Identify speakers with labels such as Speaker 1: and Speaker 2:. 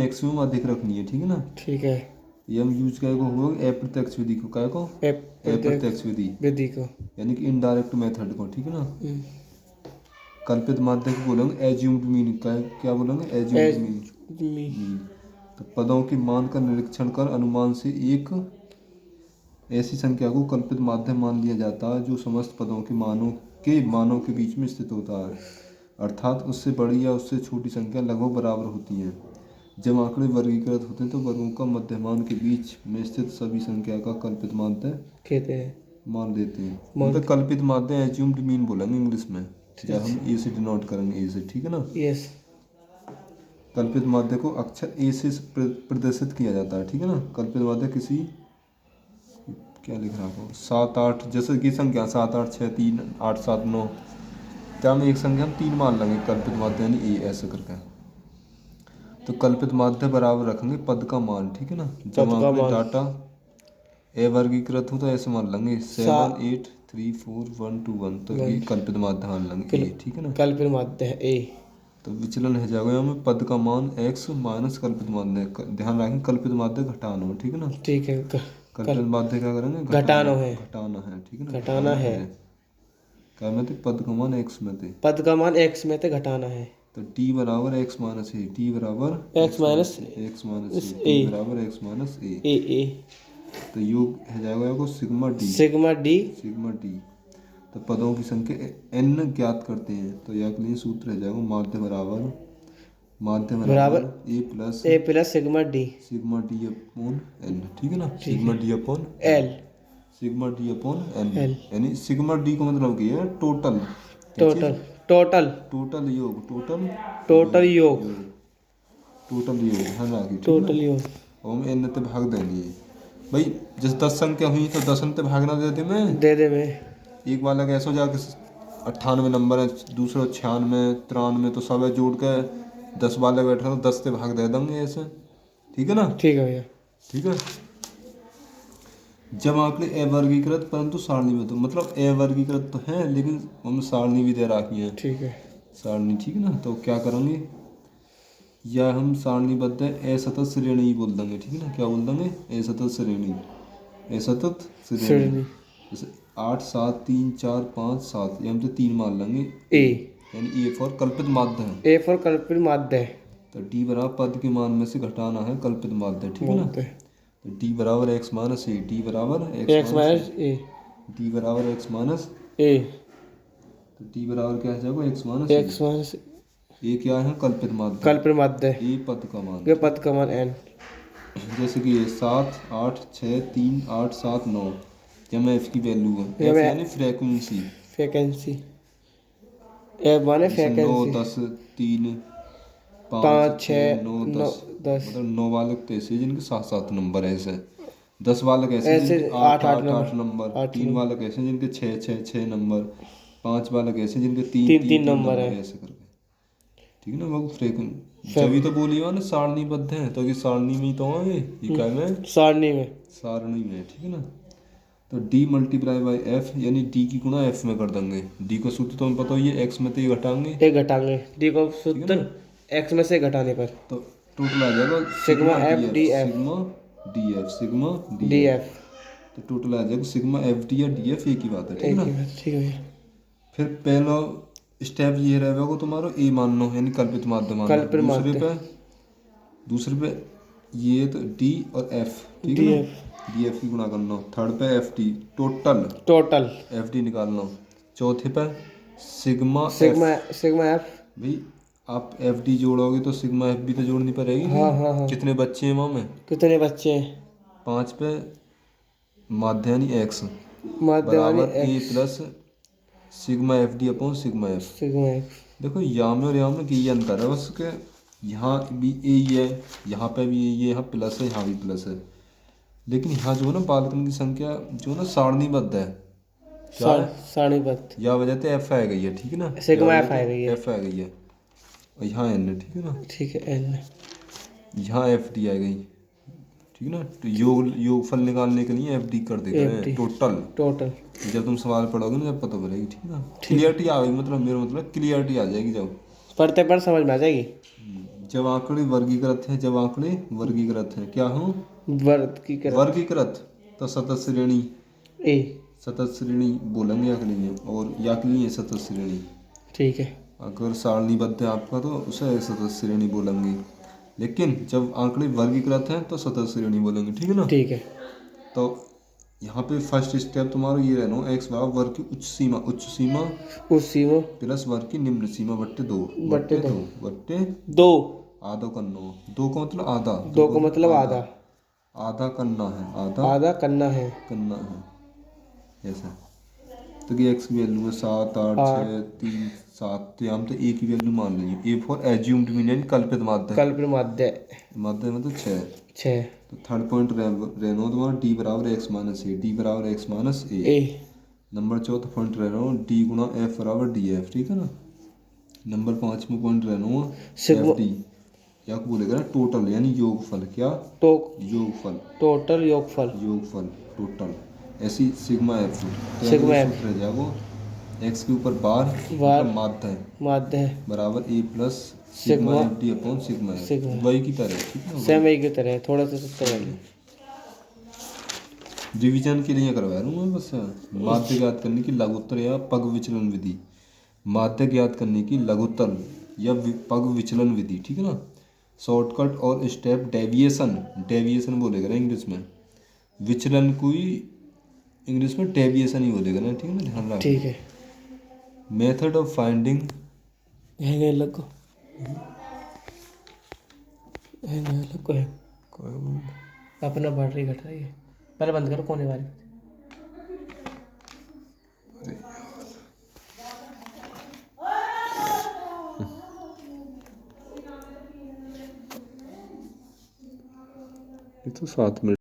Speaker 1: Maximum अधिक रखनी है, ठीक है ना।
Speaker 2: ठीक है।
Speaker 1: ये हम यूज क्या को होगा, अप्रत्यक्ष विधि को, क्या को, अप्रत्यक्ष
Speaker 2: विधि को,
Speaker 1: यानी कि इनडायरेक्ट मेथड को, ठीक है ना। कल्पित माध्य को बोलेंगे एज्यूम्ड मीन, क्या बोलेंगे, एज्यूम्ड मीन। तो पदों के मान का निरीक्षण कर अनुमान से एक ऐसी संख्या को कल्पित माध्य मान लिया जाता है जो समस्त पदों के मानों के बीच में स्थित होता है, अर्थात उससे बड़ी या उससे छोटी संख्या लगभग बराबर होती है। जब आंकड़े वर्गीकृत होते हैं तो वर्गों का मध्यमान के बीच में स्थित सभी संख्या का कल्पित माध्य
Speaker 2: कहते हैं,
Speaker 1: मान लेते हैं। मतलब कल्पित माध्य एज्यूम्ड मीन बोलेंगे इंग्लिश में, जब हम ए से डिनोट करेंगे, ए से, ठीक है ना।
Speaker 2: यस।
Speaker 1: कल्पित माध्य को अक्षर ए से प्रदर्शित किया जाता है, ठीक है ना। कल्पित माध्य किसी, क्या लिख रहा हो, 7 8, जैसे कि संख्या 7 8 6 3 8 7 9, क्या हम एक संख्या हम 3 मान लेंगे कल्पित माध्य यानी ए, ऐसे करके। तो कल्पित माध्य बराबर रखेंगे पद का मान, ठीक है ना। जब आंकड़े डाटा ए वर्गीकृत हो तो ऐसे मान लेंगे 7 8 3 4 1 2 1, तो ये कल्पित माध्य मान लेंगे ए, ठीक है ना।
Speaker 2: कल्पित माध्य है ए। तो
Speaker 1: विचलन है जाएगा हमें पद का मान x माइनस कल्पित माध्य, ध्यान रखें कल्पित माध्य घटाना हो, ठीक है ना।
Speaker 2: ठीक है।
Speaker 1: कल्पित माध्य क्या करेंगे,
Speaker 2: घटाना है,
Speaker 1: ठीक है ना।
Speaker 2: घटाना है,
Speaker 1: क्या में थे, पद का मान x में थे,
Speaker 2: पद का मान x में थे, घटाना है।
Speaker 1: तो t बराबर x माइनस ए, t बराबर
Speaker 2: x माइनस
Speaker 1: ए, t बराबर x माइनस ए। तो योग है जाएगा को सिग्मा डी। तो पदों की संख्या n ज्ञात करते हैं, तो यह के लिए सूत्र है जाएगा माध्य बराबर A plus sigma D upon N, ठीक है ना। सिग्मा डी अपॉन एल, यानी सिग्मा डी को मतलब क्या है, टोटल योग, ध्यान रखिए, टोटल योग। और हम एन ते भाग देंगे भाई, जैसे 10 संख्या हुई तो 10 ते भागना दे दे मैं एक बार लगे ऐसा जाके 98 नंबर है, दूसरा 96 93, तो सब जोड़ के 10 बार लगे बैठा तो 10 से भाग दे देंगे ऐसे, ठीक है ना।
Speaker 2: ठीक है भैया,
Speaker 1: ठीक है। जब आपने अवर्गीकृत परंतु सारणी में, तो मतलब अवर्गीकृत तो है लेकिन हम सारणी भी दे रखी है,
Speaker 2: ठीक है,
Speaker 1: सारणी, ठीक है ना। तो क्या करेंगे, या हम सारणीबद्ध असतत श्रेणी बोल देंगे, ठीक है ना। क्या बोल देंगे, असतत श्रेणी, जैसे 8 7 3 4 5 7, ये हम तो 3 मान लेंगे
Speaker 2: ए,
Speaker 1: यानी ए फॉर कल्पित माध्य है,
Speaker 2: ए फॉर कल्पित माध्य है।
Speaker 1: तो डी बराबर पद के मान में से घटाना है कल्पित माध्य, ठीक है ना। तो डी बराबर एक्स माइनस ए, डी बराबर एक्स माइनस ए, डी बराबर एक्स माइनस ए, तो डी बराबर क्या है जाएगा, एक्स माइनस ए क्या है, कल्पित माध्य, ए पद का मान,
Speaker 2: ये पद का मान एन।
Speaker 1: जैसे कि 7 8 6 3 8 7 9, जब एफ की वैल्यू है, एफ यानी फ्रीक्वेंसी,
Speaker 2: एफ माने फ्रीक्वेंसी,
Speaker 1: 9 10 3 5 6 9 10, मतलब 9 वाले तो ऐसे जिनके 7 नंबर है, ऐसे 10 वाले कैसे जिनके 8 नंबर, 3 वाले कैसे जिनके 6 नंबर, 5 वाले कैसे जिनके 3 नंबर है, ऐसे करके, ठीक है ना। वो फ्रीक्वेंसी जब तो बोली ना सारणीबद्ध है, तो ये सारणी में ही तो है, ये क्या में, सारणी में, ठीक है ना। तो d मल्टीप्लाई बाई एफ, यानी d की गुणा f में कर देंगे। d को सूत्र तो हमें पता ही है, x में तो ये घटाएंगे, d को सूत्र x में से घटाने पर, तो टोटल आ जाएगा सिग्मा डी एफ, तो टोटल आ जाएगा सिग्मा एफ डी या डी एफ, एक ही बात है, ठीक है ना। ठीक है। फिर पहला स्टेप ये रहेगा तुम्हारा ए मान लो, यानी कल्पित माध्य मान लो, दूसरे पे ये तो d और f, ठीक है ना, डी एफ की गुणा कर लो, थर्ड पे F T, total F D निकाल लो, चौथे पे सिग्मा एफ, भाई आप एफ डी जोड़ोगे तो सिग्मा एफ भी तो जोड़नी पड़ेगी। हाँ। कितने बच्चे हैं वहाँ में, 5 पे माध्य यानी एक्स बराबर A plus sigma F D upon sigma F. देखो यहाँ में और यहाँ में ये अंतर है बस के, यहाँ भी ए ही है, यहाँ पे भी ए, यहाँ प्लस है, यहाँ भी प्लस है, लेकिन यहाँ जो है ना बालकन की संख्या जो है ना सारणीबद्ध है, सारणीबद्ध, या वजह से एफ आ गई है, ठीक है ना, सिग्मा एफ आ गई है, और यहाँ एन है, ठीक है ना, ठीक है एन, यहाँ एफ डी आ गई, ठीक है ना। तो योगफल निकालने के लिए एफ डी कर देते हैं टोटल, जब तुम सवाल पढ़ोगे ना जब पता पड़ेगी, ठीक है ना। क्लियरिटी आ गई, मतलब मेरा मतलब क्लियरिटी आ जाएगी, जब पढ़ते समझ में आ जाएगी। जब आंकड़े वर्गीकृत हैं, जब आंकड़े वर्गीकृत हैं, क्या हूँ
Speaker 2: वर्ग की कर
Speaker 1: वर्गीकृत, तो सतत श्रेणी,
Speaker 2: ए।
Speaker 1: सतत श्रेणी बोलेंगे अगली में, और या के लिए सतत श्रेणी।
Speaker 2: ठीक है।
Speaker 1: अगर सारणीबद्ध है आपका तो उसे सतत श्रेणी बोलेंगे, लेकिन जब आंकड़े वर्गीकृत हैं तो सतत श्रेणी बोलेंगे, ठीक है ना।
Speaker 2: ठीक है।
Speaker 1: तो यहाँ पे फर्स्ट स्टेप तुम्हारा ये रहना, एक्स बराबर वर्ग की उच्च सीमा, उच्च सीमा
Speaker 2: उस सीमा
Speaker 1: प्लस वर्ग की निम्न सीमा बट्टे दो,
Speaker 2: बट्टे दो।
Speaker 1: बट्टे
Speaker 2: दो।
Speaker 1: आधा करना, दो का मतलब आधा,
Speaker 2: दो का मतलब आधा।
Speaker 1: आधा करना है, आधा
Speaker 2: आधा करना है।
Speaker 1: करना है ऐसा। तो कि एक्स की वैल्यू है 7 8 6 3 7, तो हम तो ए की वैल्यू मान लेंगे। ए फॉर एज्यूम्ड मीन यानी कल्पित माध्य,
Speaker 2: कल्पित माध्य
Speaker 1: माध्य मतलब 6।
Speaker 2: 6।
Speaker 1: तो थर्ड पॉइंट रहना तुम्हारा डी बराबर एक्स माइनस ए, डी बराबर एक्स माइनस ए।
Speaker 2: ए।
Speaker 1: नंबर चौथा पॉइंट रह रहा हूँ डी गुणा एफ बराबर डी एफ, ठीक है ना। नंबर 5वां पॉइंट रहना हूँ एफ डी, या को बोलेगा ना टोटल यानी योगफल, क्या योगफल,
Speaker 2: टोटल योगफल,
Speaker 1: योगफल टोटल, ऐसी सिग्मा एफ। तो
Speaker 2: सिग्मा
Speaker 1: अगला
Speaker 2: एफ।
Speaker 1: सूत्र रह जाएगा एक्स के ऊपर बार मतलब माध्य है
Speaker 2: माध्य है
Speaker 1: बराबर A plus sigma F D upon sigma F, वही की तरह, ठीक है।
Speaker 2: सेम वही की तरह थोड़ा सा सस्ता वाली।
Speaker 1: रिवीजन के लिए करवा रहा हूँ मैं बस। माध्य ज्ञात करने की लघुत्तर या पग विचलन विधि, माध्य ज्ञात करने की लघुत्तर या पग विचलन विधि, ठीक है ना। शॉर्टकट और स्टेप डेविएशन, डेविएशन बोलेगा ना इंग्लिश में, विचलन को ही इंग्लिश में डेविएशन ही बोलेगा ना, ठीक है ना, ध्यान रखना।
Speaker 2: ठीक है।
Speaker 1: मेथड ऑफ फाइंडिंग
Speaker 2: है लगो है अपना बढ़ रही घट रही है, पहले बंद करो कोने वाली।
Speaker 1: ये तो 7 मिनट